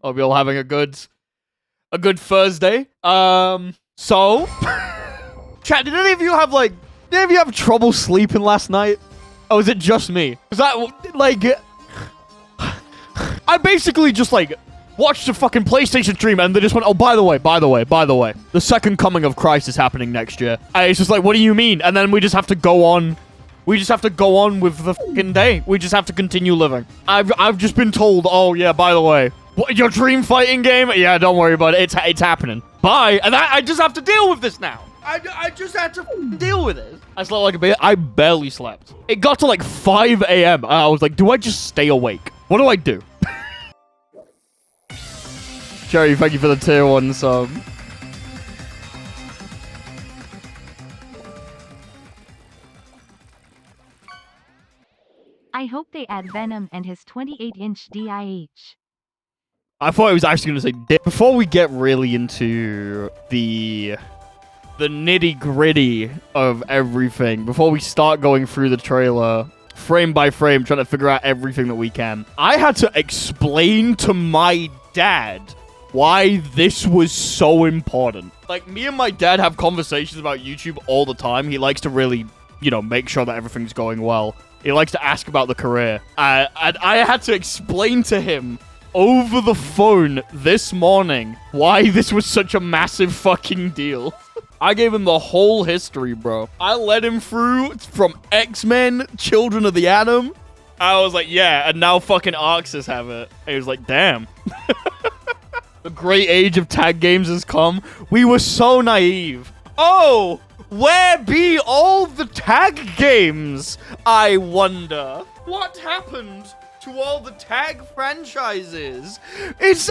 Hope you're all having a good Thursday. So, chat, did any of you have trouble sleeping last night? Or was it just me? Cause I basically just watched a fucking PlayStation stream and they just went, oh, by the way, the second coming of Christ is happening next year. And it's just like, what do you mean? And then we just have to go on. We just have to go on with the fucking day. We just have to continue living. I've just been told, oh yeah, by the way, what, your dream fighting game? Yeah, don't worry about it. It's happening. Bye. And I just have to deal with this now. I just had to deal with it. I slept like a baby. I barely slept. It got to like 5 a.m. I was like, do I just stay awake? What do I do? Jerry, thank you for the tier 1 sub. I hope they add Venom and his 28-inch DIH. I thought I was actually going to say dick. Before we get really into the nitty-gritty of everything, before we start going through the trailer frame by frame, trying to figure out everything that we can, I had to explain to my dad why this was so important. Like, me and my dad have conversations about YouTube all the time. He likes to really, make sure that everything's going well. He likes to ask about the career. And I had to explain to him over the phone this morning why this was such a massive fucking deal. I gave him the whole history, bro. I led him through from X-Men, Children of the Atom. I was like, yeah, and now fucking Arxis have it. And he was like, damn. The great age of tag games has come. We were so naive. Oh, where be all the tag games, I wonder? What happened to all the tag franchises?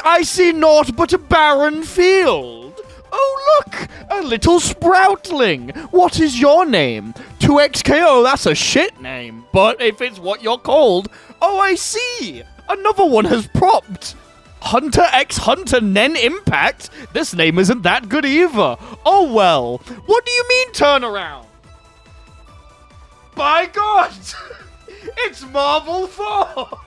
I see naught but a barren field. Oh, look, a little sproutling. What is your name? 2XKO, that's a shit name. But if it's what you're called, oh, I see. Another one has propped. Hunter x Hunter Nen Impact? This name isn't that good either. Oh, well. What do you mean turn around? By God! It's Marvel 4!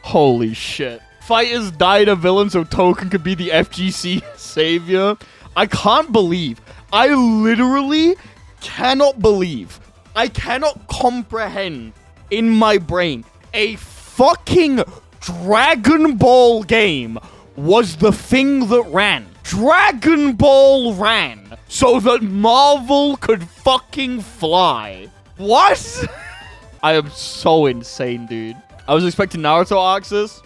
Holy shit. Fighters died a villain so Tokon could be the FGC savior. I can't believe. I literally cannot believe. I cannot comprehend in my brain a fucking Dragon Ball game was the thing that ran. Dragon Ball ran so that Marvel could fucking fly. What? I am so insane, dude. I was expecting Naruto Arxis.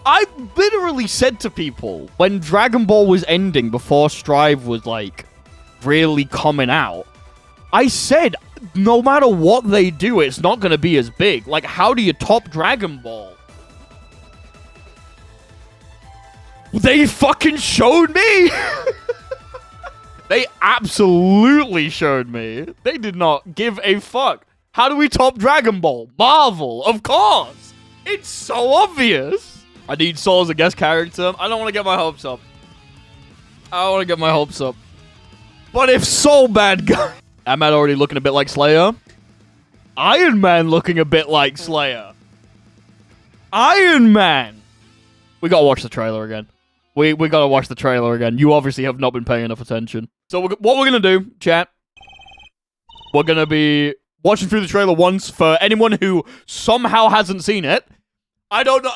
I literally said to people when Dragon Ball was ending before Strive was really coming out, I said, no matter what they do, it's not going to be as big. Like, how do you top Dragon Ball? They fucking showed me. They absolutely showed me. They did not give a fuck. How do we top Dragon Ball? Marvel, of course. It's so obvious. I need Soul as a guest character. I don't want to get my hopes up. But if Soul bad guy... Ant-Man already looking a bit like Slayer. Iron Man looking a bit like Slayer. Iron Man. We gotta watch the trailer again. We gotta watch the trailer again. You obviously have not been paying enough attention. So what we're gonna do, chat, we're gonna be watching through the trailer once for anyone who somehow hasn't seen it. I don't know.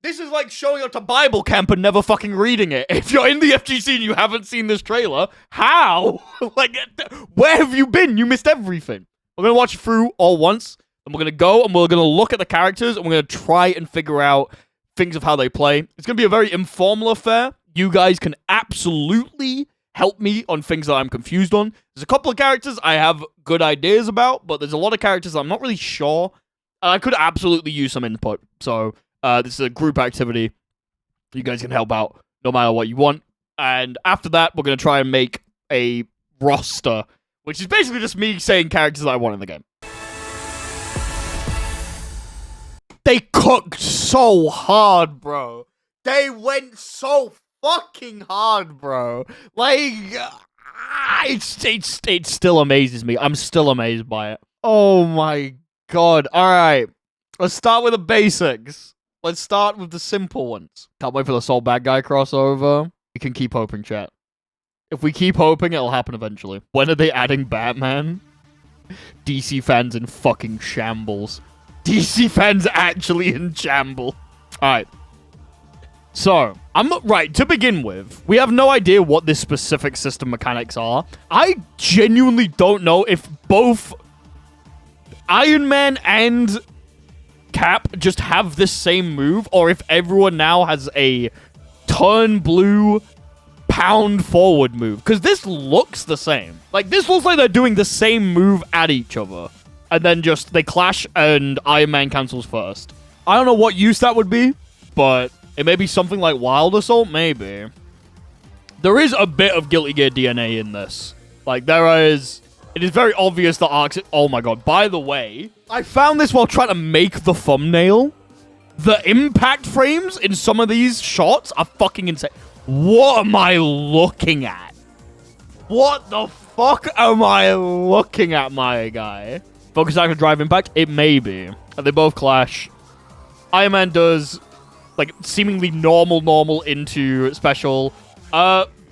This is like showing up to Bible camp and never fucking reading it. If you're in the FGC and you haven't seen this trailer, how? Where have you been? You missed everything. We're gonna watch it through all once, and we're gonna go and we're gonna look at the characters and we're gonna try and figure out things of how they play. It's going to be a very informal affair. You guys can absolutely help me on things that I'm confused on. There's a couple of characters I have good ideas about, but there's a lot of characters I'm not really sure. I could absolutely use some input. So this is a group activity. You guys can help out no matter what you want. And after that, we're going to try and make a roster, which is basically just me saying characters that I want in the game. They cooked so hard, bro. They went so fucking hard, bro. It still amazes me. I'm still amazed by it. Oh my God. All right. Let's start with the basics. Let's start with the simple ones. Can't wait for the Soul Bad Guy crossover. We can keep hoping, chat. If we keep hoping, it'll happen eventually. When are they adding Batman? DC fans in fucking shambles. DC fans actually in shambles. Alright. So, right, to begin with, we have no idea what this specific system mechanics are. I genuinely don't know if both Iron Man and Cap just have this same move, or if everyone now has a turn blue, pound forward move. Because this looks the same. Like, this looks like they're doing the same move at each other. And then just, they clash and Iron Man cancels first. I don't know what use that would be, but it may be something like Wild Assault, maybe. There is a bit of Guilty Gear DNA in this. Like, there is... It is very obvious that Arcs... Oh my god, by the way, I found this while trying to make the thumbnail. The impact frames in some of these shots are fucking insane. What am I looking at? What the fuck am I looking at, my guy? Focus action drive impact? It may be. And they both clash. Iron Man does, like, seemingly normal into special.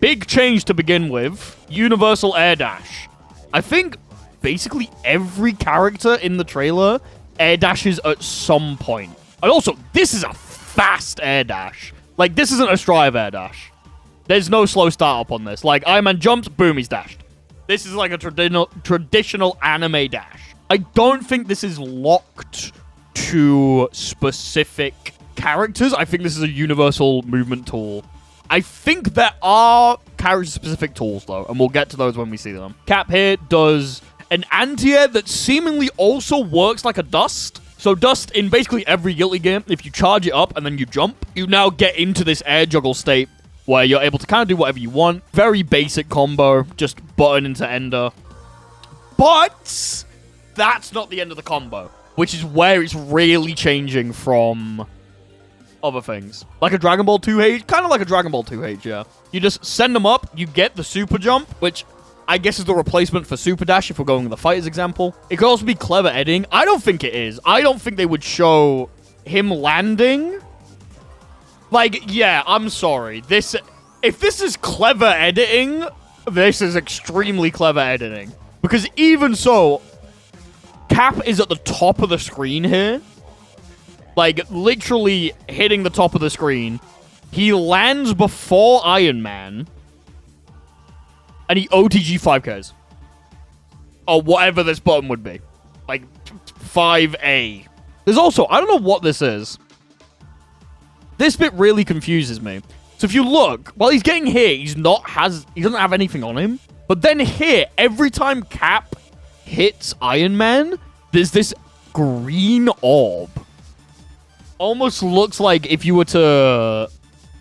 Big change to begin with. Universal air dash. I think basically every character in the trailer air dashes at some point. And also, this is a fast air dash. Like, this isn't a strive air dash. There's no slow startup on this. Like, Iron Man jumps, boom, he's dashed. This is like a traditional anime dash. I don't think this is locked to specific characters. I think this is a universal movement tool. I think there are character-specific tools, though, and we'll get to those when we see them. Cap here does an anti-air that seemingly also works like a dust. So dust, in basically every Guilty Gear, if you charge it up and then you jump, you now get into this air juggle state where you're able to kind of do whatever you want. Very basic combo, just button into ender. But that's not the end of the combo, which is where it's really changing from other things. Like a Dragon Ball 2H, kind of like a Dragon Ball 2H, yeah. You just send them up, you get the super jump, which I guess is the replacement for super dash if we're going with the fighters example. It could also be clever editing. I don't think it is. I don't think they would show him landing. Like, yeah, I'm sorry. If this is clever editing, this is extremely clever editing. Because even so, Cap is at the top of the screen here. Like, literally hitting the top of the screen. He lands before Iron Man. And he OTG 5Ks. Or whatever this button would be. Like, 5A. There's also, I don't know what this is. This bit really confuses me. So if you look, while he's getting hit, he doesn't have anything on him. But then here, every time Cap hits Iron Man, there's this green orb. Almost looks like if you were to,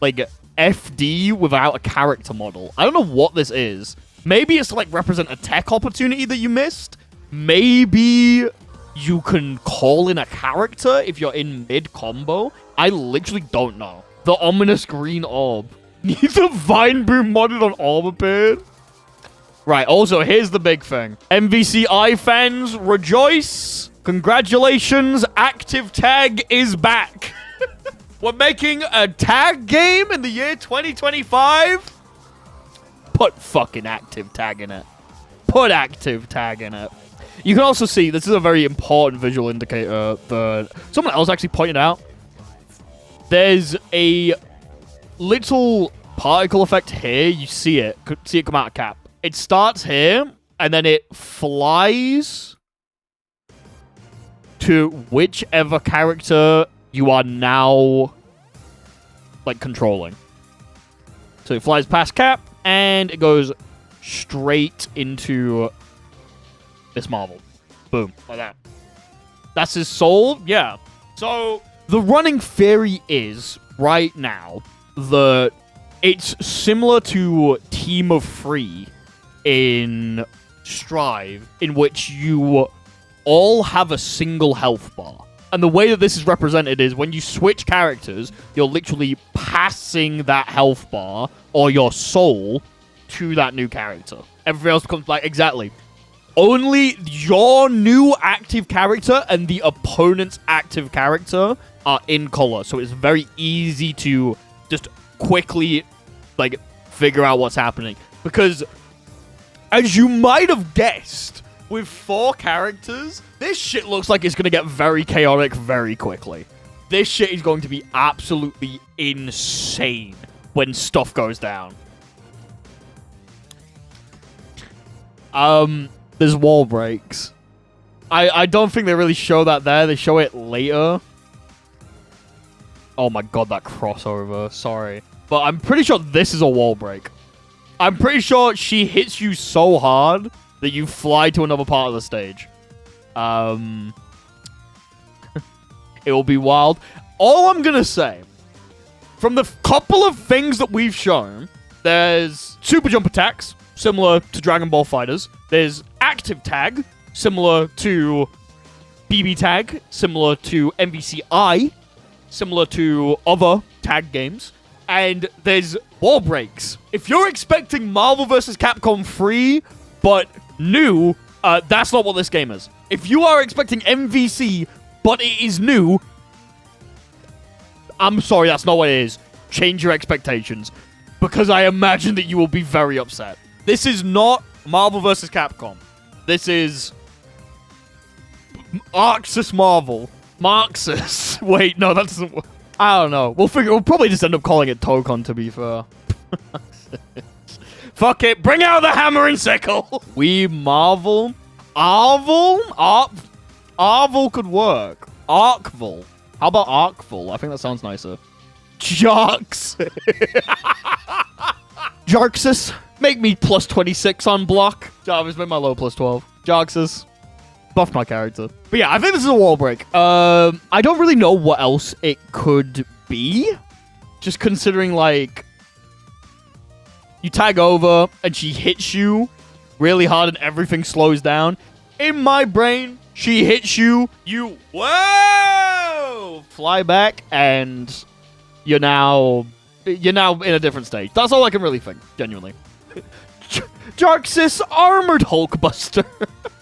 like, FD without a character model. I don't know what this is. Maybe it's to, like, represent a tech opportunity that you missed. Maybe you can call in a character if you're in mid-combo. I literally don't know. The ominous green orb. Needs a Vine Boom modded on orb appeared. Right, also, here's the big thing. MVCI fans, rejoice. Congratulations, Active Tag is back. We're making a tag game in the year 2025. Put fucking Active Tag in it. Put Active Tag in it. You can also see, this is a very important visual indicator that someone else actually pointed out. There's a little particle effect here. You see it. See it come out of Cap. It starts here, and then it flies to whichever character you are now, like, controlling. So it flies past Cap, and it goes straight into Miss Marvel. Boom. Like that. That's his soul? Yeah. So the running theory is, right now, that it's similar to Team of 3 in Strive, in which you all have a single health bar. And the way that this is represented is when you switch characters, you're literally passing that health bar or your soul to that new character. Everything else becomes like, exactly. Only your new active character and the opponent's active character are in color, so it's very easy to just quickly, like, figure out what's happening. Because, as you might have guessed, with 4 characters, this shit looks like it's going to get very chaotic very quickly. This shit is going to be absolutely insane when stuff goes down. There's wall breaks. I don't think they really show that there. They show it later. Oh my god, that crossover. Sorry. But I'm pretty sure this is a wall break. I'm pretty sure she hits you so hard that you fly to another part of the stage. It will be wild. All I'm gonna say, from the couple of things that we've shown, there's super jump attacks, similar to Dragon Ball Fighters. There's active tag, similar to BB tag, similar to MVCI, similar to other tag games. And there's wall breaks. If you're expecting Marvel vs. Capcom 3, but new, that's not what this game is. If you are expecting MVC, but it is new, I'm sorry, that's not what it is. Change your expectations. Because I imagine that you will be very upset. This is not Marvel vs. Capcom. This is Arxis Marvel. Marxus. Wait, no, that doesn't work. I don't know. We'll probably just end up calling it Tokon, to be fair. Fuck it. Bring out the hammer and sickle. We Marvel. Arvel? Arvel could work. Arkvul. How about Arkvul? I think that sounds nicer. Jarks. Jarxus. Make me plus 26 on block. Jarvis, make my low plus 12. Jarxus. Buff my character. But yeah, I think this is a wall break. I don't really know what else it could be. Just considering, like, you tag over and she hits you really hard and everything slows down. In my brain, she hits you, you, whoa, fly back, and you're now in a different stage. That's all I can really think, genuinely. Jarxus Armored Hulkbuster.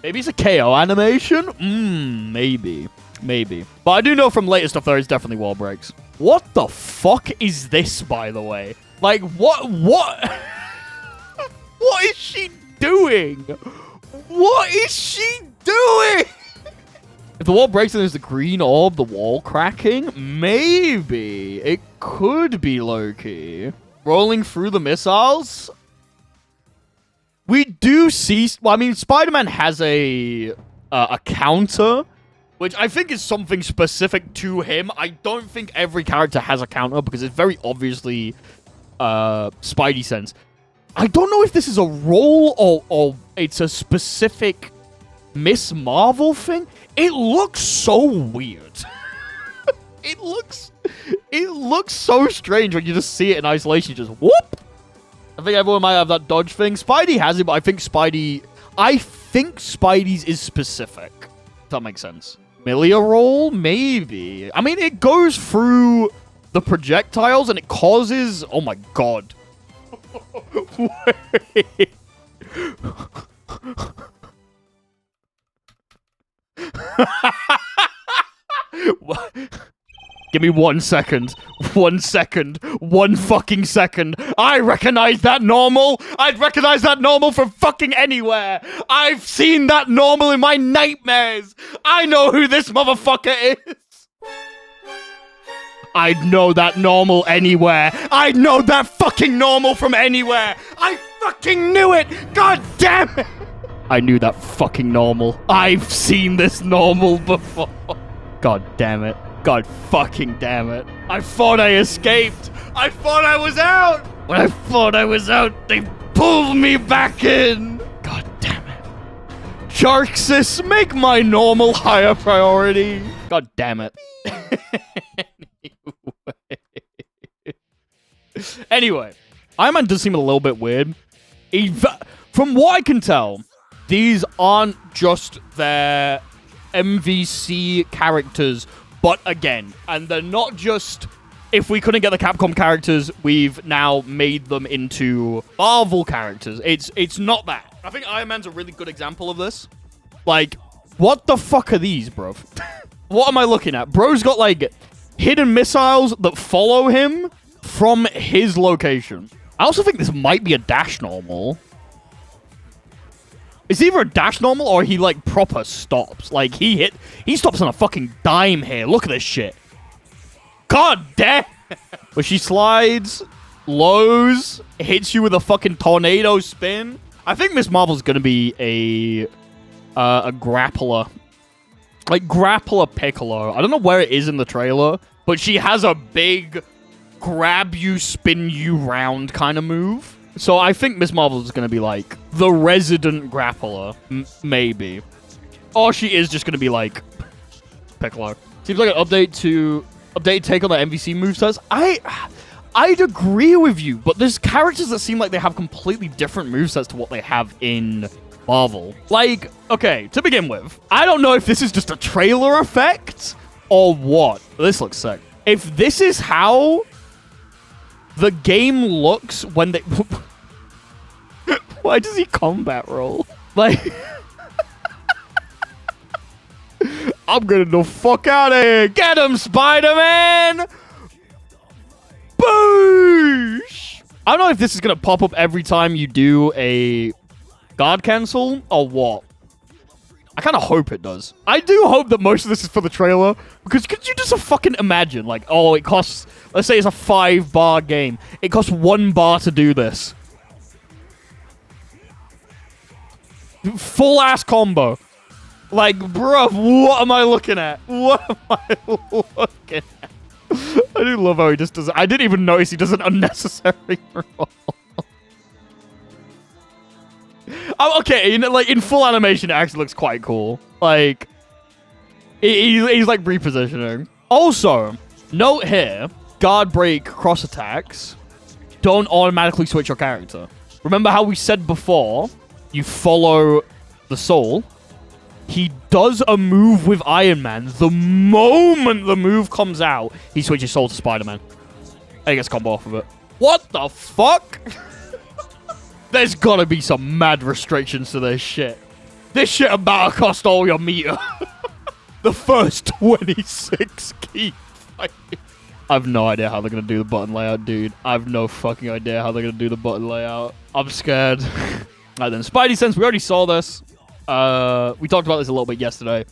Maybe it's a KO animation? Maybe. Maybe. But I do know from later stuff there is definitely wall breaks. What the fuck is this, by the way? Like, what? What is she doing? What is she doing? If the wall breaks and there's the green orb, the wall cracking, maybe. It could be Loki. Rolling through the missiles? We do see... Well, I mean, Spider-Man has a counter, which I think is something specific to him. I don't think every character has a counter because it's very obviously Spidey sense. I don't know if this is a roll or it's a specific Miss Marvel thing. It looks so weird. It looks so strange when you just see it in isolation. Just whoop. I think everyone might have that dodge thing. Spidey has it, but I think Spidey's is specific. If that makes sense. Milia roll? Maybe. I mean, it goes through the projectiles and it causes... Oh my god. Wait. What? Give me 1 second. 1 second. 1 fucking second. I recognize that normal. I'd recognize that normal from fucking anywhere. I've seen that normal in my nightmares. I know who this motherfucker is. I'd know that normal anywhere. I'd know that fucking normal from anywhere. I fucking knew it. God damn it. I knew that fucking normal. I've seen this normal before. God damn it. God fucking damn it. I thought I escaped. I thought I was out. When I thought I was out, they pulled me back in. God damn it. Jarxus, make my normal higher priority. God damn it. Anyway, Iron Man does seem a little bit weird. From what I can tell, these aren't just their MVC characters, but again, and they're not just, if we couldn't get the Capcom characters, we've now made them into Marvel characters. It's not that. I think Iron Man's a really good example of this. Like, what the fuck are these, bro? What am I looking at? Bro's got, like, hidden missiles that follow him from his location. I also think this might be a dash normal. It's either a dash normal or he, like, proper stops. Like, he stops on a fucking dime here. Look at this shit. God damn. But she slides, lows, hits you with a fucking tornado spin. I think Miss Marvel's gonna be a grappler. Like, grappler Piccolo. I don't know where it is in the trailer, but she has a big grab you, spin you round kind of move. So I think Miss Marvel is going to be like the resident grappler, maybe. Or she is just going to be like Piccolo. Seems like an updated take on the MVC movesets. I'd agree with you, but there's characters that seem like they have completely different movesets to what they have in Marvel. Like, okay, to begin with, I don't know if this is just a trailer effect or what. This looks sick. If this is how the game looks when they... Why does he combat roll? Like... I'm getting the fuck out of here. Get him, Spider-Man! Boosh! I don't know if this is going to pop up every time you do a guard cancel or what. I kind of hope it does. I do hope that most of this is for the trailer, because could you just fucking imagine, like, oh, it costs, let's say it's a 5-bar game. It costs 1 bar to do this. Full-ass combo. Like, bruh, what am I looking at? What am I looking at? I do love how he just does it. I didn't even notice he does an unnecessary roll. Oh, okay, like in full animation, it actually looks quite cool. Like, he's like repositioning. Also, note here, guard break cross attacks don't automatically switch your character. Remember how we said before, you follow the soul. He does a move with Iron Man. The moment the move comes out, he switches soul to Spider-Man. And he gets combo off of it. What the fuck? There's gotta be some mad restrictions to this shit. This shit about to cost all your meter. The first 26 key fight. I have no idea how they're gonna do the button layout, dude. I have no fucking idea how they're gonna do the button layout. I'm scared. Alright then, Spidey Sense, we already saw this. We talked about this a little bit yesterday.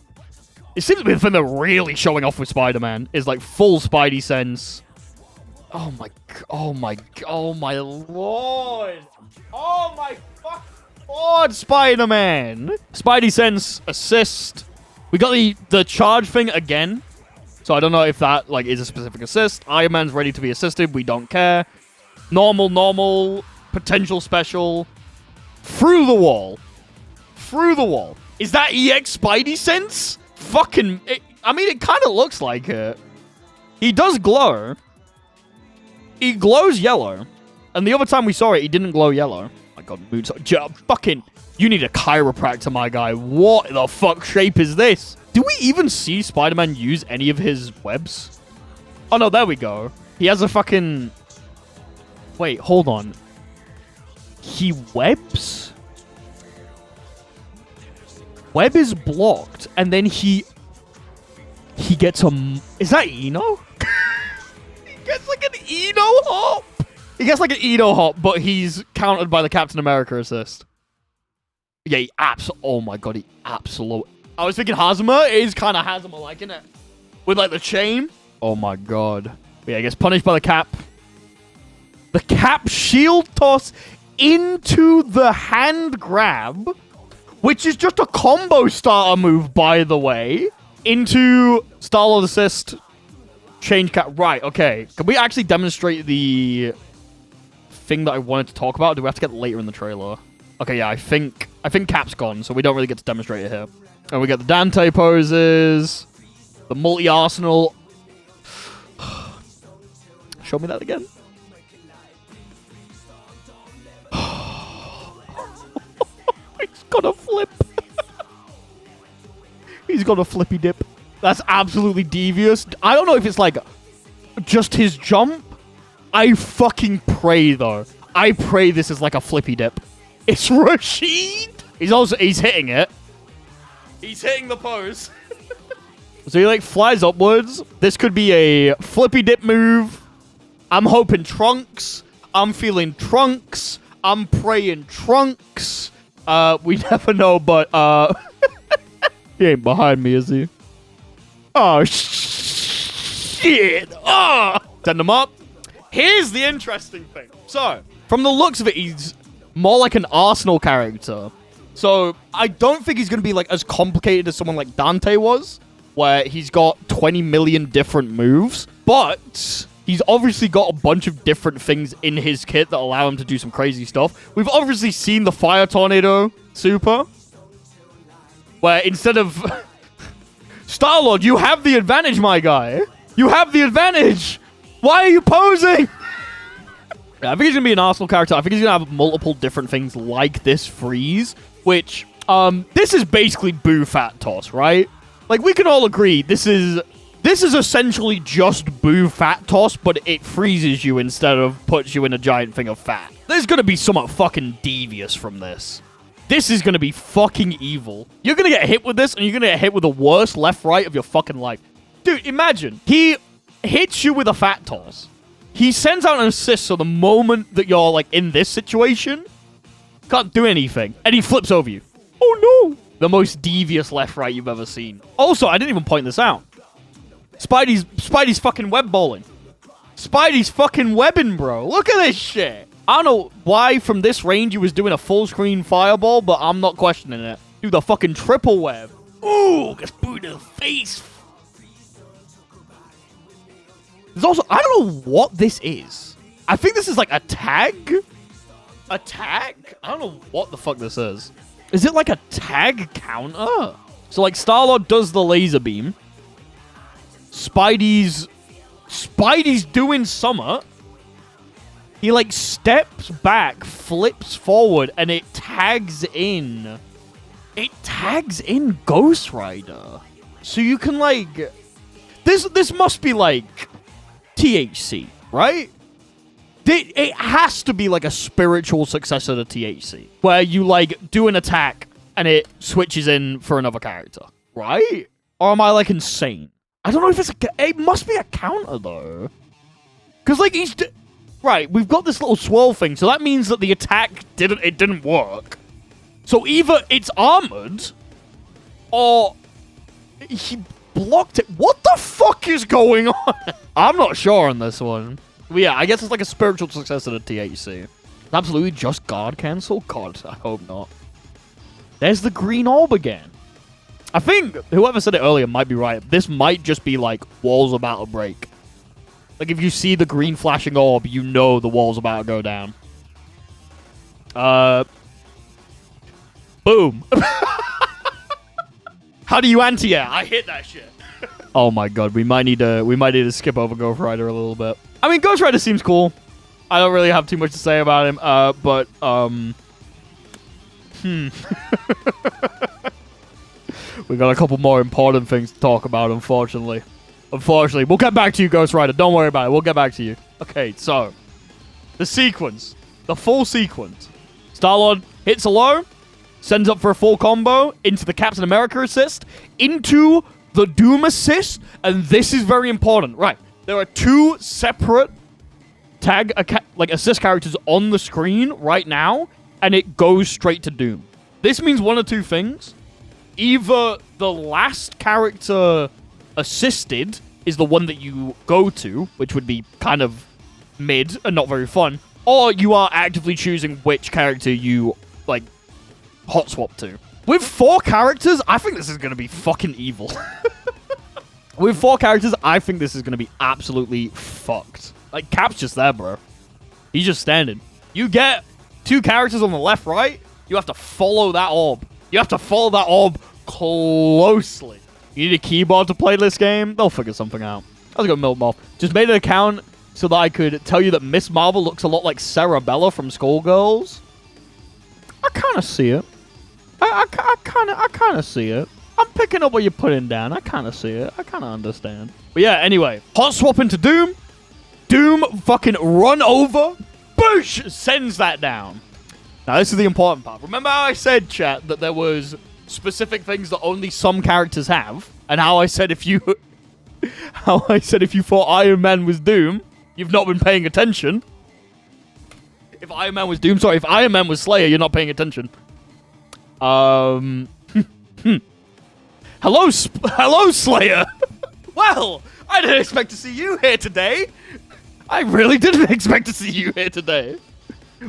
It seems to be the thing they're really showing off with Spider-Man is like full Spidey Sense. Oh my lord. Oh my fucking lord, Spider-Man. Spidey Sense assist. We got the charge thing again. So I don't know if that like is a specific assist. Iron Man's ready to be assisted. We don't care. Normal, potential special. Through the wall. Through the wall. Is that EX Spidey Sense? Fucking... I mean, it kind of looks like it. He does glow. He glows yellow. And the other time we saw it, he didn't glow yellow. Oh my god, mood... Fucking... You need a chiropractor, my guy. What the fuck shape is this? Do we even see Spider-Man use any of his webs? Oh, no, there we go. He has a fucking... Wait, hold on. He webs? Web is blocked, and then he gets a... Is that Eno? He gets like an Eno hop! He gets like an Eno hop, but he's countered by the Captain America assist. Yeah, he oh my god, he absolutely... I was thinking Hazama. It is kind of Hazama-like, isn't it? With like the chain. Oh my god. But yeah, he gets punished by the Cap. The Cap shield toss into the hand grab, which is just a combo starter move, by the way, into Star-Lord assist, change Cap. Right, okay. Can we actually demonstrate the thing that I wanted to talk about? Do we have to get later in the trailer? Okay, yeah, I think Cap's gone, so we don't really get to demonstrate it here. And we get the Dante poses, the multi-arsenal. Show me that again. He's got a flip. He's got a flippy dip. That's absolutely devious. I don't know if it's like just his jump. I fucking pray though. I pray this is like a flippy dip. It's Rashid. He's hitting it. He's hitting the pose. So he, like, flies upwards. This could be a flippy dip move. I'm hoping Trunks. I'm feeling Trunks. I'm praying Trunks. We never know, but, he ain't behind me, is he? Oh, shit. Oh! Send him up. Here's the interesting thing. So, from the looks of it, he's more like an Arsenal character. So, I don't think he's going to be, like, as complicated as someone like Dante was, where he's got 20 million different moves. But he's obviously got a bunch of different things in his kit that allow him to do some crazy stuff. We've obviously seen the Fire Tornado super, where instead of... Star-Lord, you have the advantage, my guy. You have the advantage. Why are you posing? Yeah, I think he's going to be an Arsenal character. I think he's going to have multiple different things like this freeze, which, this is basically Boo Fat Toss, right? Like, we can all agree this is essentially just Boo Fat Toss, but it freezes you instead of puts you in a giant thing of fat. There's going to be somewhat fucking devious from this. This is going to be fucking evil. You're going to get hit with this, and you're going to get hit with the worst left-right of your fucking life. Dude, imagine. He hits you with a fat toss. He sends out an assist, so the moment that you're, like, in this situation, can't do anything. And he flips over you. Oh, no. The most devious left-right you've ever seen. Also, I didn't even point this out. Spidey's fucking web bowling. Spidey's fucking webbing, bro. Look at this shit. I don't know why from this range he was doing a full screen fireball, but I'm not questioning it. Do the fucking triple web. Ooh, gets booed in the face. There's also, I don't know what this is. I think this is like a tag? A tag? I don't know what the fuck this is. Is it like a tag counter? So like Star-Lord does the laser beam. Spidey's doing summer. He, like, steps back, flips forward, and it tags in. It tags in Ghost Rider. So you can, like... This must be, like, THC, right? It has to be, like, a spiritual successor to THC. Where you, like, do an attack, and it switches in for another character. Right? Or am I, like, insane? I don't know if it's it must be a counter, though. Because, like, he's... Right, we've got this little swirl thing, so that means that the attack didn't work. So either it's armored, or he blocked it. What the fuck is going on? I'm not sure on this one. But yeah, I guess it's like a spiritual successor to THC. Absolutely just guard cancel? God, I hope not. There's the green orb again. I think whoever said it earlier might be right. This might just be like walls about to break. Like, if you see the green flashing orb, you know the wall's about to go down. Boom. How do you anti-air? I hit that shit. Oh my god, we might need to skip over Ghost Rider a little bit. I mean, Ghost Rider seems cool. I don't really have too much to say about him, but we got a couple more important things to talk about, unfortunately. Unfortunately, we'll get back to you, Ghost Rider. Don't worry about it. We'll get back to you. Okay, so the sequence, the full sequence. Star-Lord hits a low, sends up for a full combo into the Captain America assist, into the Doom assist, and this is very important. Right, there are two separate assist characters on the screen right now, and it goes straight to Doom. This means one of two things. Either the last character assisted is the one that you go to, which would be kind of mid and not very fun, or you are actively choosing which character you, like, hot swap to. With 4 characters, I think this is going to be fucking evil. With 4 characters, I think this is going to be absolutely fucked. Like, Cap's just there, bro. He's just standing. You get 2 characters on the left, right, you have to follow that orb. You have to follow that orb closely. You need a keyboard to play this game? They'll figure something out. Let's go Milk Moth. Just made an account so that I could tell you that Miss Marvel looks a lot like Sarabella from Skullgirls. I kind of see it. I kind of see it. I'm picking up what you're putting down. I kind of see it. I kind of understand. But yeah, anyway. Hot swap into Doom. Doom fucking run over. Boosh! Sends that down. Now, this is the important part. Remember how I said, chat, that there was specific things that only some characters have. And how I said if you thought Iron Man was Doom, you've not been paying attention. If Iron Man was Doom, sorry, if Iron Man was Slayer, you're not paying attention. Hello, Slayer. Well, I didn't expect to see you here today. I really didn't expect to see you here today.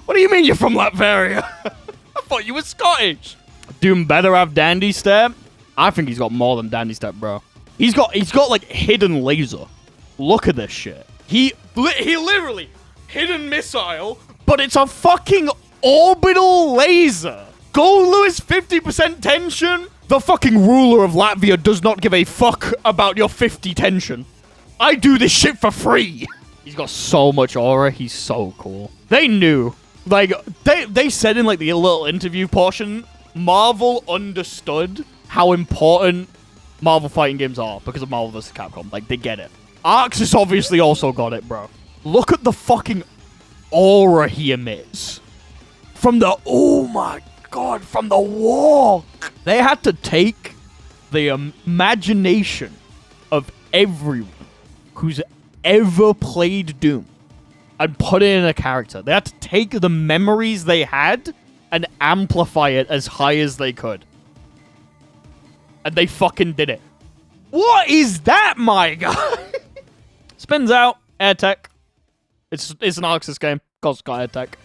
What do you mean you're from Latveria? I thought you were Scottish. Doom better have Dandy Step. I think he's got more than Dandy Step, bro. He's got like hidden laser. Look at this shit. He literally hidden missile, but it's a fucking orbital laser. Go Lewis 50% tension. The fucking ruler of Latvia does not give a fuck about your 50 tension. I do this shit for free. He's got so much aura. He's so cool. They knew. Like, they said in, like, the little interview portion, Marvel understood how important Marvel fighting games are because of Marvel vs. Capcom. Like, they get it. Arxis obviously also got it, bro. Look at the fucking aura he emits. From the... Oh, my God. From the walk. They had to take the imagination of everyone who's ever played Doom and put it in a character. They had to take the memories they had and amplify it as high as they could. And they fucking did it. What is that, my guy? Spins out. Air tech. It's an Arxis game. God's got air tech.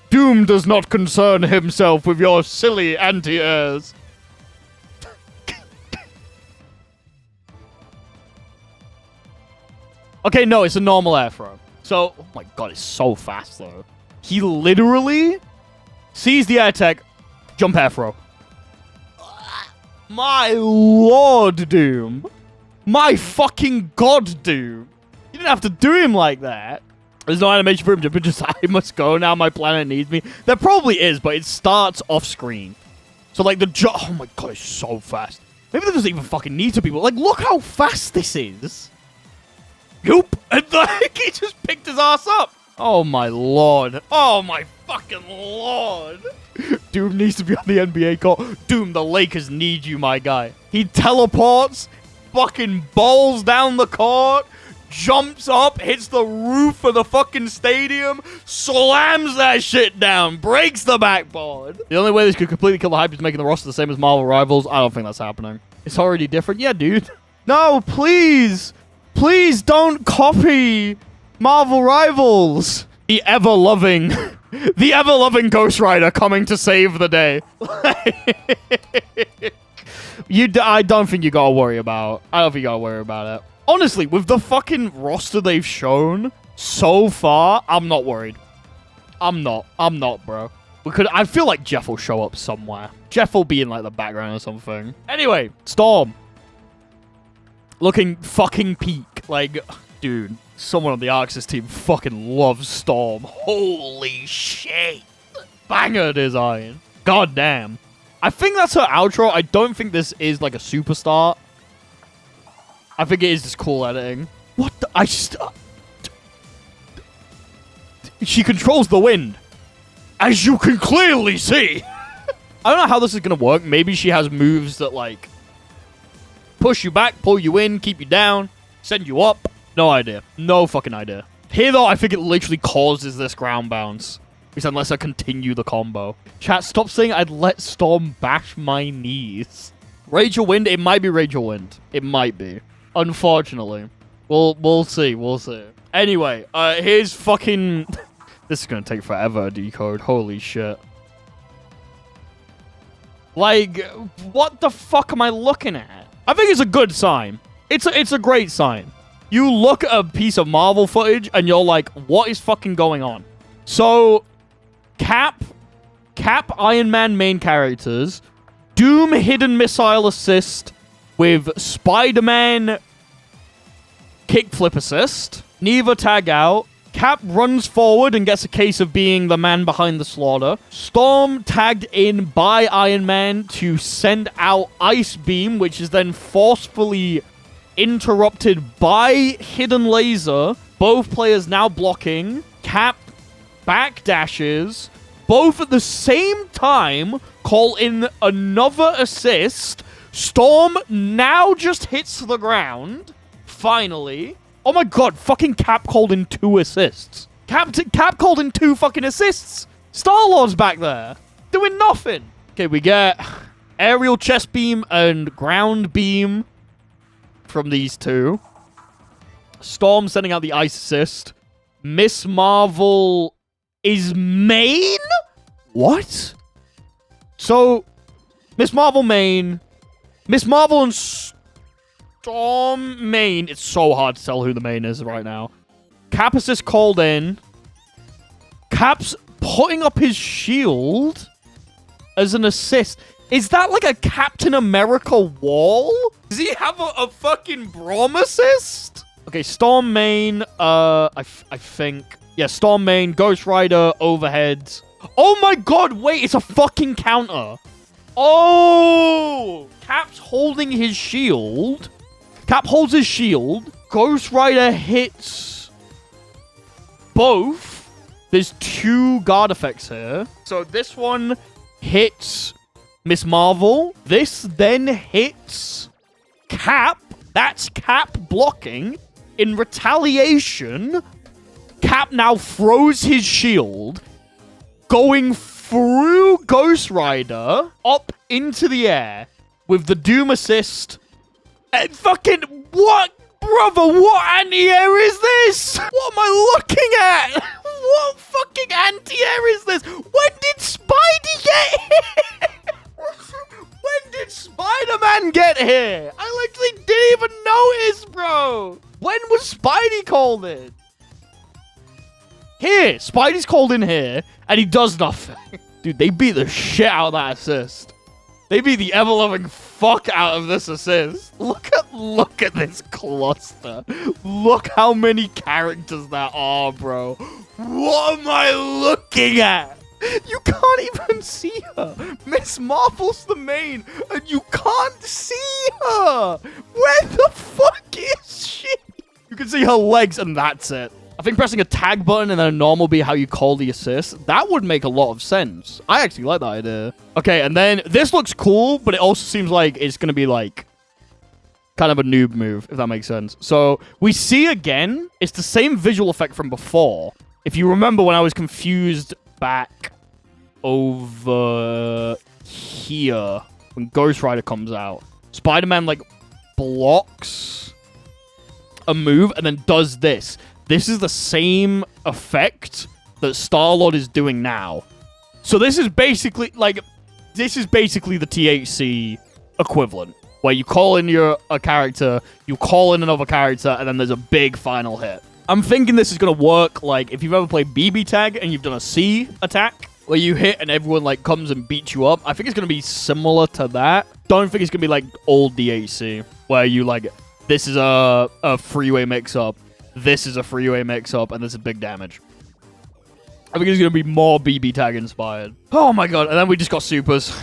Doom does not concern himself with your silly anti-airs. Okay, no, it's a normal air throw. So, oh my god, it's so fast, though. He literally sees the air tech, jump air throw. My lord, Doom. My fucking god, Doom. You didn't have to do him like that. There's no animation for him jumping, just I must go now, my planet needs me. There probably is, but it starts off screen. So, like, the jump... Oh my god, it's so fast. Maybe there doesn't even fucking need to be, but, like, look how fast this is. Yoop. And, like, he just picked his ass up. Oh, my lord. Oh, my fucking lord. Doom needs to be on the NBA court. Doom, the Lakers need you, my guy. He teleports, fucking bowls down the court, jumps up, hits the roof of the fucking stadium, slams that shit down, breaks the backboard. The only way this could completely kill the hype is making the roster the same as Marvel Rivals. I don't think that's happening. It's already different. Yeah, dude. No, please. Please don't copy Marvel Rivals. The ever-loving Ghost Rider coming to save the day. I don't think you gotta worry about. I don't think you gotta worry about it. Honestly, with the fucking roster they've shown so far, I'm not worried. I'm not, bro. I feel like Jeff will show up somewhere. Jeff will be in, like, the background or something. Anyway, Storm. Looking fucking peak. Like, dude, someone on the Arxis team fucking loves Storm. Holy shit. Banger design. God damn. I think that's her outro. I don't think this is, like, a superstar. I think it is just cool editing. What the? She controls the wind. As you can clearly see. I don't know how this is going to work. Maybe she has moves that, like, push you back, pull you in, keep you down, send you up. No idea. No fucking idea. Here, though, I think it literally causes this ground bounce. Because unless I continue the combo. Chat, stop saying I'd let Storm bash my knees. Rachel Wind? It might be Rachel Wind. It might be. Unfortunately. We'll see. We'll see. Anyway, here's fucking... This is gonna take forever to decode. Holy shit. Like, what the fuck am I looking at? I think it's a good sign. It's a great sign. You look at a piece of Marvel footage and you're like, what is fucking going on? So, Cap Iron Man main characters, Doom hidden missile assist with Spider-Man kickflip assist, Neva tag out, Cap runs forward and gets a case of being the man behind the slaughter. Storm tagged in by Iron Man to send out Ice Beam, which is then forcefully interrupted by Hidden Laser. Both players now blocking. Cap backdashes, both at the same time, call in another assist. Storm now just hits the ground. Finally. Oh my god, fucking Cap called in 2 assists. Cap called in 2 fucking assists. Star-Lord's back there, doing nothing. Okay, we get aerial chest beam and ground beam from these 2. Storm sending out the ice assist. Miss Marvel is main? What? So, Miss Marvel main. Miss Marvel and Storm main. It's so hard to tell who the main is right now. Cap assist called in. Cap's putting up his shield as an assist. Is that like a Captain America wall? Does he have a fucking Brom assist? Okay, Storm main, I think. Yeah, Storm main, Ghost Rider, overhead. Oh my god, wait, it's a fucking counter. Oh! Cap's holding his shield. Cap holds his shield. Ghost Rider hits both. There's 2 guard effects here. So this one hits Miss Marvel. This then hits Cap. That's Cap blocking. In retaliation, Cap now throws his shield, going through Ghost Rider up into the air with the Doom assist. And fucking what? Brother, what anti-air is this? What am I looking at? What fucking anti-air is this? When did Spidey get here? When did Spider-Man get here? I literally didn't even notice, bro. When was Spidey called in? Here. Spidey's called in here, and he does nothing. Dude, they beat the shit out of that assist. They beat the ever-loving fuck out of this assist. Look at this cluster. Look how many characters there are, bro. What am I looking at? You can't even see her. Miss Marvel's the main, and you can't see her. Where the fuck is she? You can see her legs, and that's it. I think pressing a tag button and then a normal be how you call the assist, that would make a lot of sense. I actually like that idea. Okay, and then this looks cool, but it also seems like it's going to be like kind of a noob move, if that makes sense. So we see again, it's the same visual effect from before. If you remember when I was confused back over here, when Ghost Rider comes out, Spider-Man like blocks a move and then does this. This is the same effect that Star-Lord is doing now. So this is basically the THC equivalent, where you call in a character, you call in another character, and then there's a big final hit. I'm thinking this is going to work like if you've ever played BB Tag and you've done a C attack, where you hit and everyone like comes and beats you up. I think it's going to be similar to that. Don't think it's going to be like old DHC, where you like, this is a freeway mix-up. This is a freeway mix-up, and there's a big damage. I think it's going to be more BB Tag inspired. Oh my god, and then we just got supers.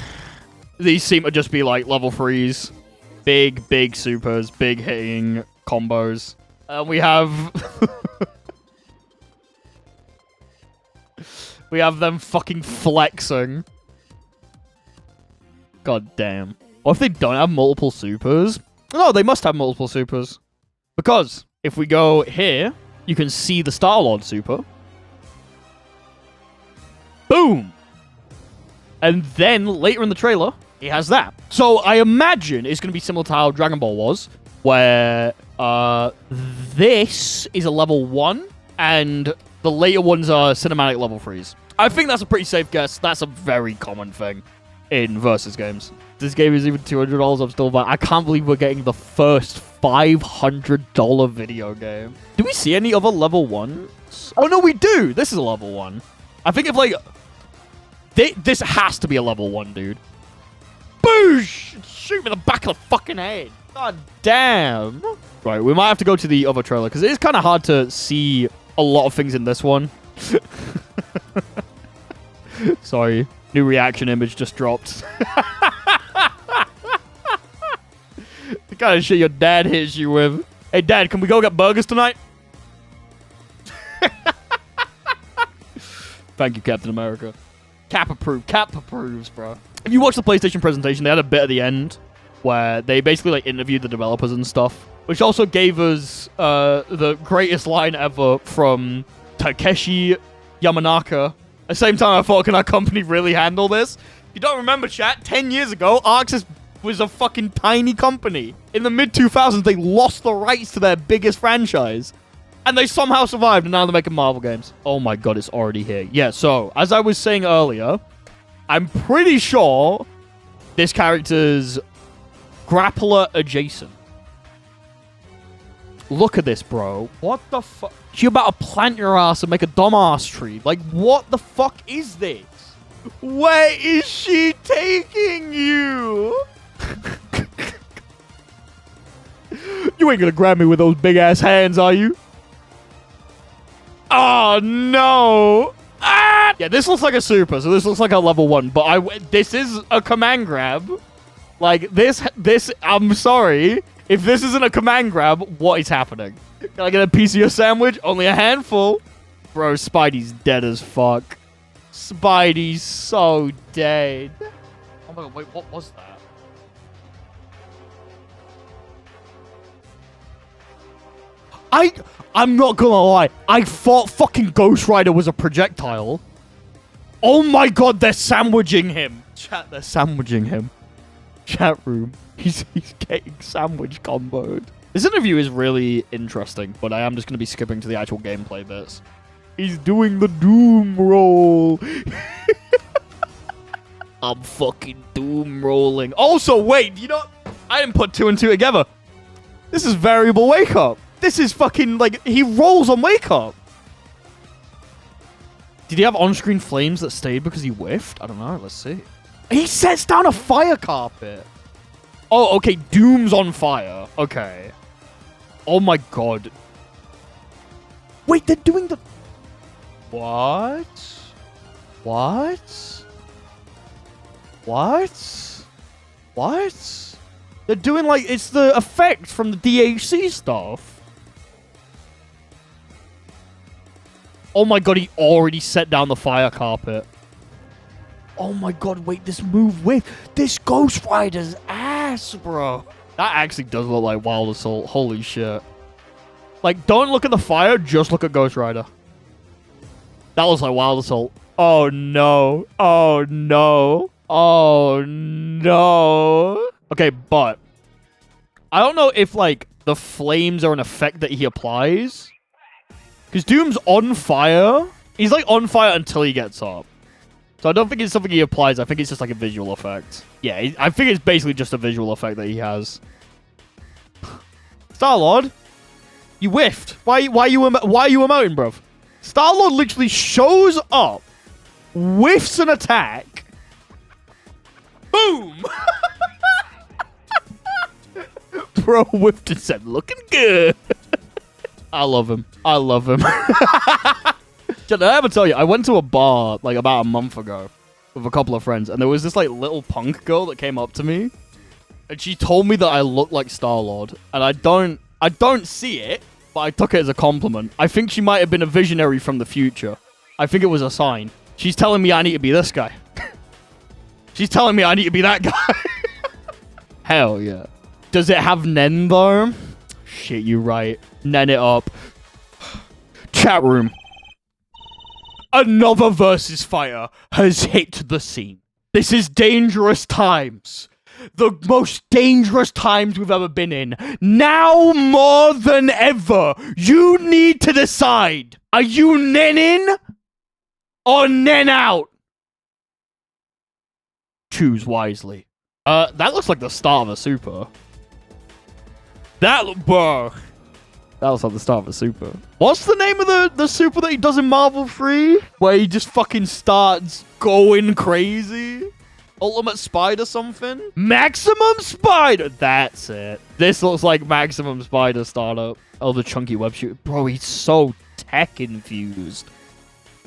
These seem to just be like level 3s. Big supers, big hitting combos. And we have... we have them fucking flexing. God damn. What if they don't have multiple supers? No, they must have multiple supers. Because... if we go here, you can see the Star-Lord super. Boom! And then, later in the trailer, he has that. So, I imagine it's going to be similar to how Dragon Ball was, where this is a level 1, and the later ones are cinematic level 3s. I think that's a pretty safe guess. That's a very common thing in versus games. This game is even $200. I'm still buying. I can't believe we're getting the first $500 video game. Do we see any other level 1s? Oh, no, we do. This is a level 1. I think if, like... this has to be a level 1, dude. Boosh! Shoot me in the back of the fucking head. God damn. Right, we might have to go to the other trailer, because it is kind of hard to see a lot of things in this one. Sorry. New reaction image just dropped. The kind of shit your dad hits you with. Hey, Dad, can we go get burgers tonight? Thank you, Captain America. Cap approved. Cap approves, bro. If you watch the PlayStation presentation, they had a bit at the end where they basically like interviewed the developers and stuff, which also gave us the greatest line ever from Takeshi Yamanaka. At the same time, I thought, can our company really handle this? If you don't remember, chat, 10 years ago, Arxis was a fucking tiny company. In the mid-2000s, they lost the rights to their biggest franchise. And they somehow survived, and now they're making Marvel games. Oh my god, it's already here. Yeah, so, as I was saying earlier, I'm pretty sure this character's grappler adjacent. Look at this, bro. What the fuck? You about to plant your ass and make a dumbass tree. Like, what the fuck is this? Where is she taking you? You ain't gonna grab me with those big-ass hands, are you? Oh, no. Ah! Yeah, this looks like a super, so this looks like a level 1, but this is a command grab. Like, this, I'm sorry. If this isn't a command grab, what is happening? Can I get a piece of your sandwich? Only a handful. Bro, Spidey's dead as fuck. Spidey's so dead. Oh my god, wait, what was that? I'm not gonna lie. I thought fucking Ghost Rider was a projectile. Oh my god, they're sandwiching him. Chat, they're sandwiching him. Chat room. He's getting sandwich comboed. This interview is really interesting, but I am just going to be skipping to the actual gameplay bits. He's doing the Doom roll. I'm fucking Doom rolling. Also, wait, you know, I didn't put 2 and 2 together. This is variable wake up. This is fucking, like, he rolls on wake up. Did he have on-screen flames that stayed because he whiffed? I don't know. Let's see. He sets down a fire carpet. Oh, okay. Doom's on fire. Okay. Oh my god. Wait, they're doing the... What? What? What? What? They're doing, like, it's the effect from the DHC stuff. Oh my god, he already set down the fire carpet. Oh my god, wait, this move with this Ghost Rider's ass, bro. That actually does look like Wild Assault. Holy shit. Like, don't look at the fire, just look at Ghost Rider. That looks like Wild Assault. Oh no. Oh no. Oh no. Okay, but I don't know if, like, the flames are an effect that he applies. Because Doom's on fire. He's, like, on fire until he gets up. So I don't think it's something he applies. I think it's just, like, a visual effect. Yeah, I think it's basically just a visual effect that he has. Star-Lord? You whiffed. Why are you emoting, bruv? Star-Lord literally shows up, whiffs an attack. Boom! Bro whiffed and said, looking good. I love him. I love him. Did I ever tell you, I went to a bar, like, about a month ago with a couple of friends, and there was this, like, little punk girl that came up to me, and she told me that I look like Star-Lord, and I don't see it, but I took it as a compliment. I think she might have been a visionary from the future. I think it was a sign. She's telling me I need to be this guy. She's telling me I need to be that guy. Hell yeah. Does it have Nen, though? Shit, you right. Nen it up. Chat room. Another versus fighter has hit the scene. This is dangerous times. The most dangerous times we've ever been in. Now more than ever, you need to decide. Are you Nen in or Nen out? Choose wisely. That looks like the start of a super. Bro. That looks like the start of a super. What's the name of the super that he does in Marvel 3? Where he just fucking starts going crazy? Ultimate Spider something? Maximum Spider! That's it. This looks like Maximum Spider startup. Oh, the chunky web shooter. Bro, he's so tech-infused.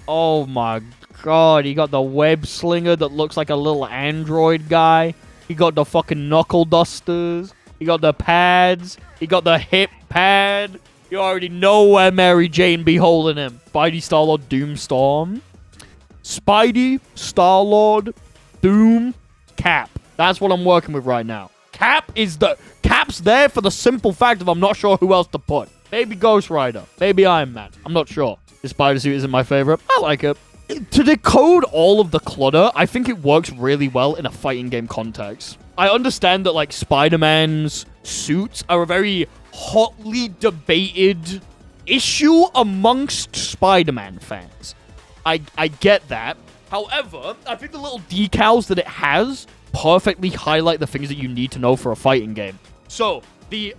Oh my god. He got the web slinger that looks like a little android guy. He got the fucking knuckle dusters. He got the pads. He got the hip pad. You already know where Mary Jane be holding him. Spidey Star-Lord Doomstorm. Spidey, Star-Lord, Doom, Cap. That's what I'm working with right now. Cap's there for the simple fact of I'm not sure who else to put. Maybe Ghost Rider. Maybe Iron Man. I'm not sure. The spider suit isn't my favorite. I like it. To decode all of the clutter, I think it works really well in a fighting game context. I understand that, like, Spider-Man's suits are a very hotly debated issue amongst Spider-Man fans. I get that. However, I think the little decals that it has perfectly highlight the things that you need to know for a fighting game. So, the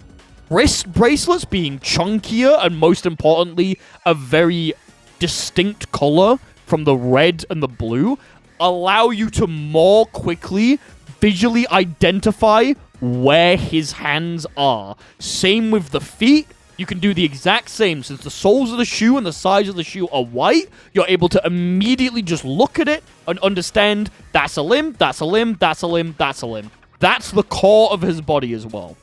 wrist bracelets being chunkier and, most importantly, a very distinct color from the red and the blue allow you to more quickly visually identify where his hands are. Same with the feet. You can do the exact same. Since the soles of the shoe and the sides of the shoe are white, you're able to immediately just look at it and understand that's a limb, that's a limb, that's a limb, that's a limb. That's the core of his body as well.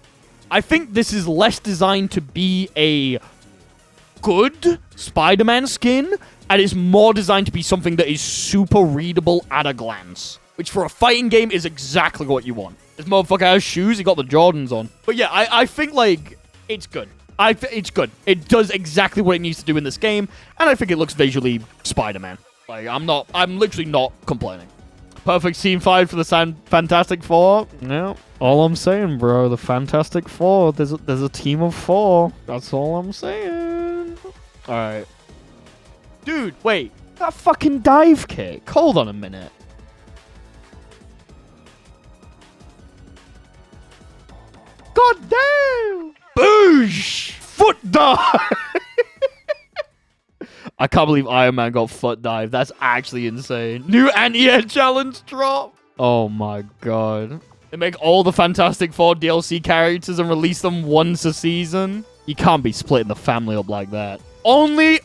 I think this is less designed to be a good Spider-Man skin, and is more designed to be something that is super readable at a glance. Which for a fighting game is exactly what you want. This motherfucker has shoes, he got the Jordans on. But yeah, I think, like, it's good. It's good. It does exactly what it needs to do in this game, and I think it looks visually Spider-Man. Like, I'm literally not complaining. Perfect Team 5 for the Fantastic Four. Yeah, all I'm saying, bro. The Fantastic Four. There's a team of 4. That's all I'm saying. Alright. Dude, wait. That fucking dive kick. Hold on a minute. God damn! Boosh! Foot dive! I can't believe Iron Man got foot dive. That's actually insane. New anti-air challenge drop. Oh my god. They make all the Fantastic Four DLC characters and release them once a season. You can't be splitting the family up like that. Only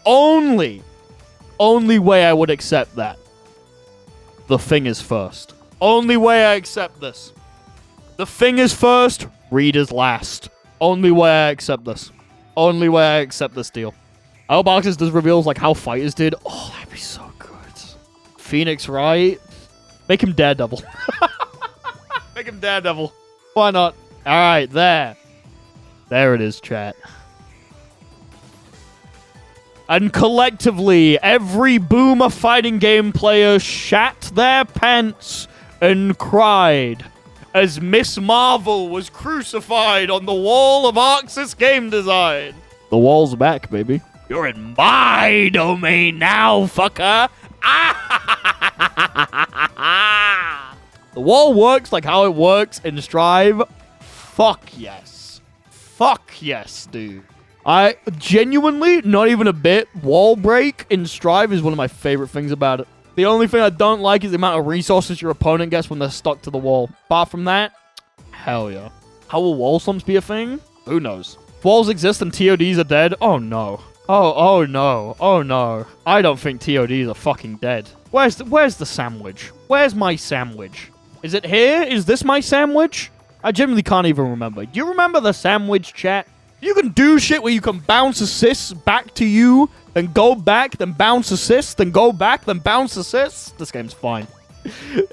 way I would accept that. The Thing is first. Only way I accept this. The Thing is first, Readers last. Only way I accept this. Only way I accept this deal. I hope Arceus does reveals like how Fighters did. Oh, that'd be so good. Phoenix Wright. Make him Daredevil. Make him Daredevil. Why not? Alright, there. There it is, chat. And collectively, every boomer fighting game player shat their pants and cried as Miss Marvel was crucified on the wall of Arxis game design. The wall's back, baby. You're in my domain now, fucker. The wall works like how it works in Strive. Fuck yes. Fuck yes, dude. I genuinely, not even a bit, wall break in Strive is one of my favorite things about it. The only thing I don't like is the amount of resources your opponent gets when they're stuck to the wall. Apart from that, hell yeah. How will wall slumps be a thing? Who knows? If walls exist and TODs are dead, oh no. Oh no. Oh no. I don't think TODs are fucking dead. Where's the sandwich? Where's my sandwich? Is it here? Is this my sandwich? I genuinely can't even remember. Do you remember the sandwich, chat? You can do shit where you can bounce assists back to you, then go back, then bounce assists, then go back, then bounce assists. This game's fine.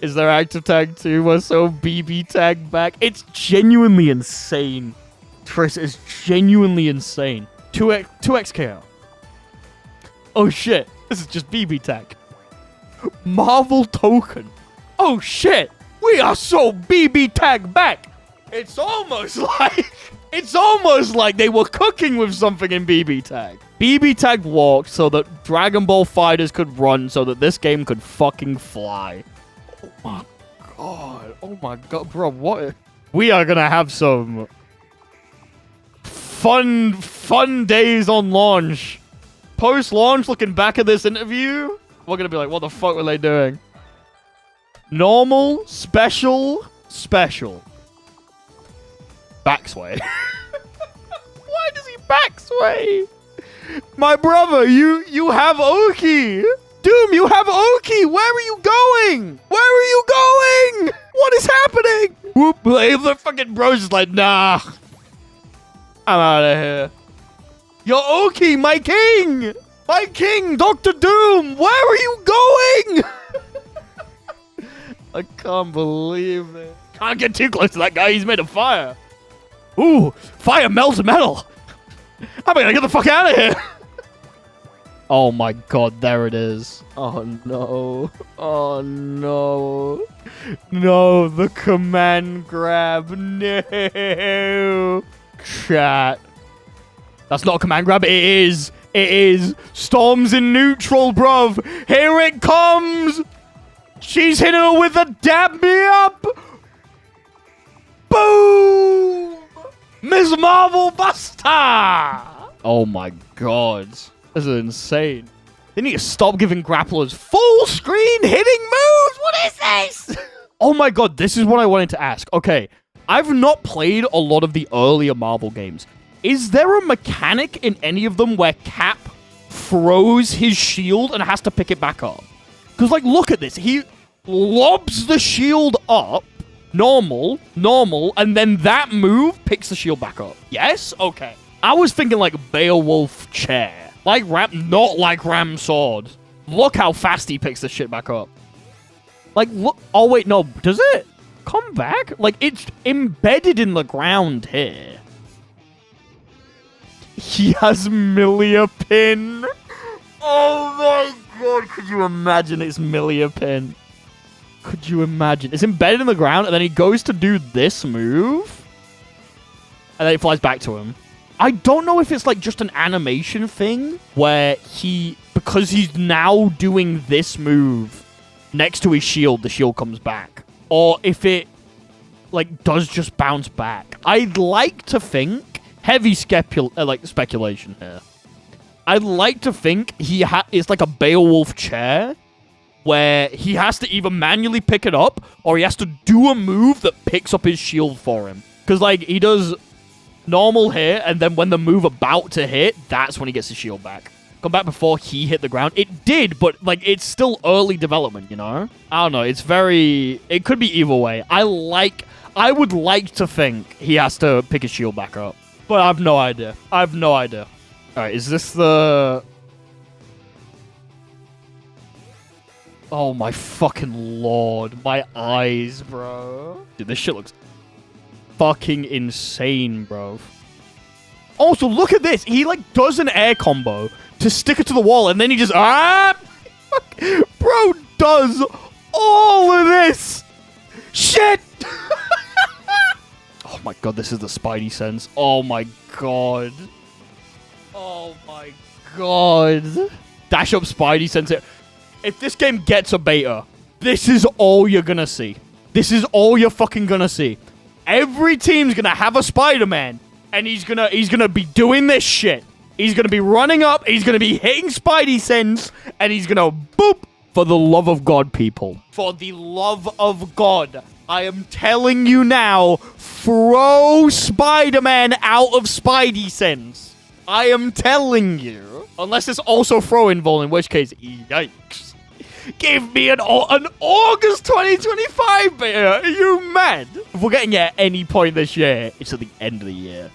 Is there active tag 2? We're so BB tag back. It's genuinely insane. Tris is genuinely insane. 2x KO. Oh shit. This is just BB tag. Marvel Tokon. Oh shit. We are so BB tag back. It's almost like they were cooking with something in BB Tag. BB Tag walked so that Dragon Ball fighters could run so that this game could fucking fly. Oh my god. Oh my god, bro, what? We are gonna have some fun days on launch. Post-launch, looking back at this interview, we're gonna be like, what the fuck were they doing? Normal, special. Backsway. Why does he backsway? My brother, you have Oki. Doom, you have Oki. Where are you going? Where are you going? What is happening? Whoop, the fucking bro's just like, nah. I'm out of here. You're Oki, my king. My king, Dr. Doom, where are you going? I can't believe it. Can't get too close to that guy. He's made of fire. Ooh, fire melts metal. How am I gonna get the fuck out of here? Oh my god, there it is. Oh no. Oh no. No, the command grab. No. Chat. That's not a command grab. It is. It is. Storm's in neutral, bruv. Here it comes. She's hitting her with a dab me up. Boom. Ms. Marvel Buster. Oh my god. This is insane. They need to stop giving grapplers full screen hitting moves. What is this? Oh my god, this is what I wanted to ask. Okay, I've not played a lot of the earlier Marvel games. Is there a mechanic in any of them where Cap throws his shield and has to pick it back up? Because, like, look at this. He lobs the shield up, normal, and then that move picks the shield back up. Yes? Okay. I was thinking, like, Beowulf chair. Like Ram, not like Ram sword. Look how fast he picks the shit back up. Like, look. Oh, wait, no. Does it come back? Like, it's embedded in the ground here. He has Milia pin. Oh my god. Could you imagine it's Milia pin? Could you imagine? It's embedded in the ground, and then he goes to do this move. And then it flies back to him. I don't know if it's like just an animation thing where because he's now doing this move next to his shield, the shield comes back. Or if it like does just bounce back. I'd like to think, heavy speculation here. I'd like to think it's like a Beowulf chair where he has to either manually pick it up or he has to do a move that picks up his shield for him. Because like he does normal hit, and then when the move about to hit, that's when he gets his shield back. Come back before he hit the ground. It did, but like it's still early development, you know? I don't know. It could be either way. I would like to think he has to pick his shield back up, but I have no idea. All right, is this the... Oh my fucking lord. My eyes, bro. Dude, this shit looks fucking insane, bro. Also, look at this. He, like, does an air combo to stick it to the wall, and then he just... Bro does all of this. Shit. Oh, my God. This is the Spidey sense. Oh, my God. Oh, my God. Dash up Spidey sense. If this game gets a beta, this is all you're gonna see. This is all you're fucking gonna see. Every team's gonna have a Spider-Man, and he's gonna be doing this shit. He's gonna be running up, he's gonna be hitting Spidey sense, and he's gonna boop. For the love of God, people. For the love of God. I am telling you now, throw Spider-Man out of Spidey sense. I am telling you. Unless it's also throw invul, in which case, yikes. Give me an August 2025 beta. Are you mad? If we're getting it at any point this year, it's at the end of the year.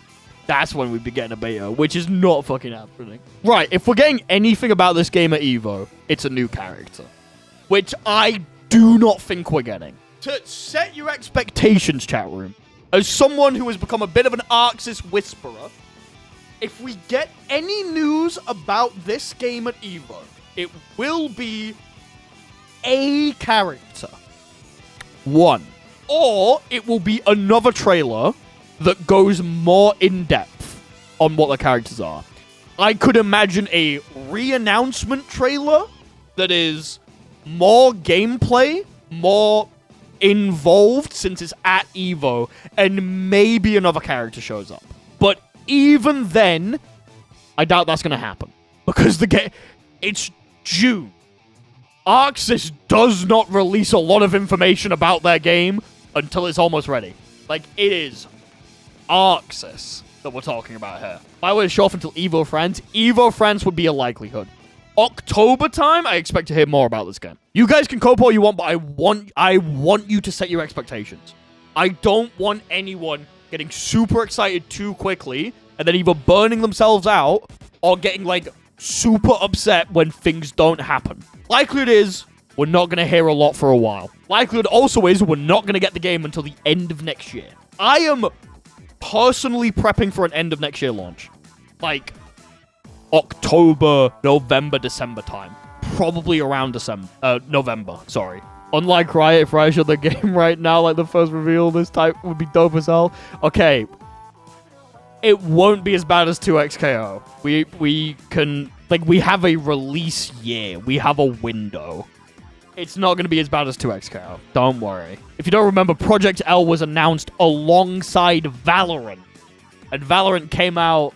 That's when we'd be getting a beta, which is not fucking happening. Right, if we're getting anything about this game at EVO, it's a new character. Which I do not think we're getting. To set your expectations, chat room, as someone who has become a bit of an Arxis whisperer, if we get any news about this game at EVO, it will be a character. One. Or it will be another trailer that goes more in-depth on what the characters are. I could imagine a re-announcement trailer that is more gameplay, more involved since it's at EVO, and maybe another character shows up. But even then, I doubt that's going to happen. Because the game... It's June. Arxis does not release a lot of information about their game until it's almost ready. Like, it is Arxis that we're talking about here. By the way, show off until EVO France. EVO France would be a likelihood. October time, I expect to hear more about this game. You guys can cope all you want, but I want you to set your expectations. I don't want anyone getting super excited too quickly and then either burning themselves out or getting, like, super upset when things don't happen. Likelihood is we're not going to hear a lot for a while. Likelihood also is we're not going to get the game until the end of next year. I am personally prepping for an end of next year launch. Like October, November, December time. Probably around November, sorry. Unlike Riot, if Riot showed the game right now, like the first reveal this type would be dope as hell. Okay. It won't be as bad as 2XKO. We can, like, we have a release year. We have a window. It's not going to be as bad as 2XKO. Don't worry. If you don't remember, Project L was announced alongside Valorant. And Valorant came out...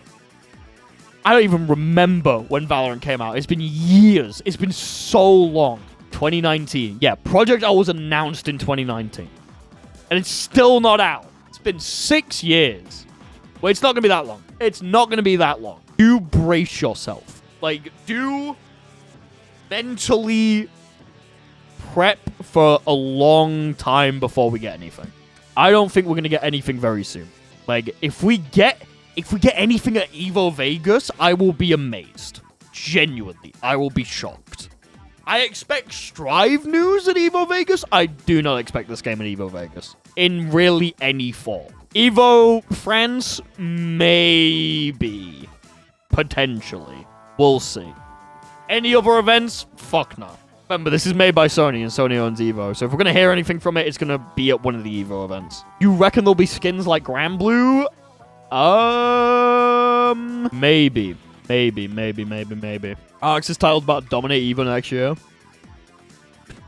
I don't even remember when Valorant came out. It's been years. It's been so long. 2019. Yeah, Project L was announced in 2019. And it's still not out. It's been 6 years. Well, it's not going to be that long. It's not going to be that long. Do brace yourself. Like, do mentally prep for a long time before we get anything. I don't think we're going to get anything very soon. Like, if we get anything at Evo Vegas, I will be amazed. Genuinely, I will be shocked. I expect Strive news at Evo Vegas. I do not expect this game at Evo Vegas. In really any form. Evo France? Maybe. Potentially. We'll see. Any other events? Fuck no. Remember, this is made by Sony, and Sony owns Evo. So if we're going to hear anything from it, it's going to be at one of the Evo events. You reckon there'll be skins like Grand Blue? Maybe. Maybe. Arx is titled about dominate Evo next year.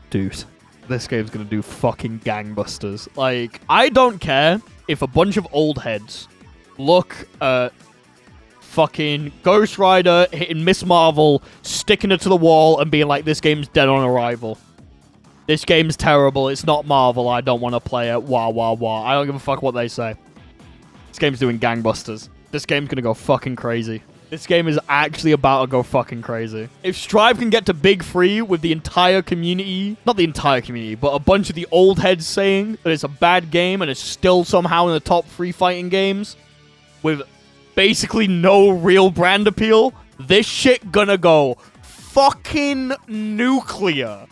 Dude, this game's gonna do fucking gangbusters. Like, I don't care if a bunch of old heads look at fucking Ghost Rider hitting Miss Marvel, sticking it to the wall, and being like, this game's dead on arrival. This game's terrible. It's not Marvel. I don't want to play it. Wah, wah, wah. I don't give a fuck what they say. This game's doing gangbusters. This game's gonna go fucking crazy. This game is actually about to go fucking crazy. If Strive can get to Big 3 with the entire community, not the entire community, but a bunch of the old heads saying that it's a bad game and it's still somehow in the top 3 fighting games with basically no real brand appeal, this shit gonna go fucking nuclear.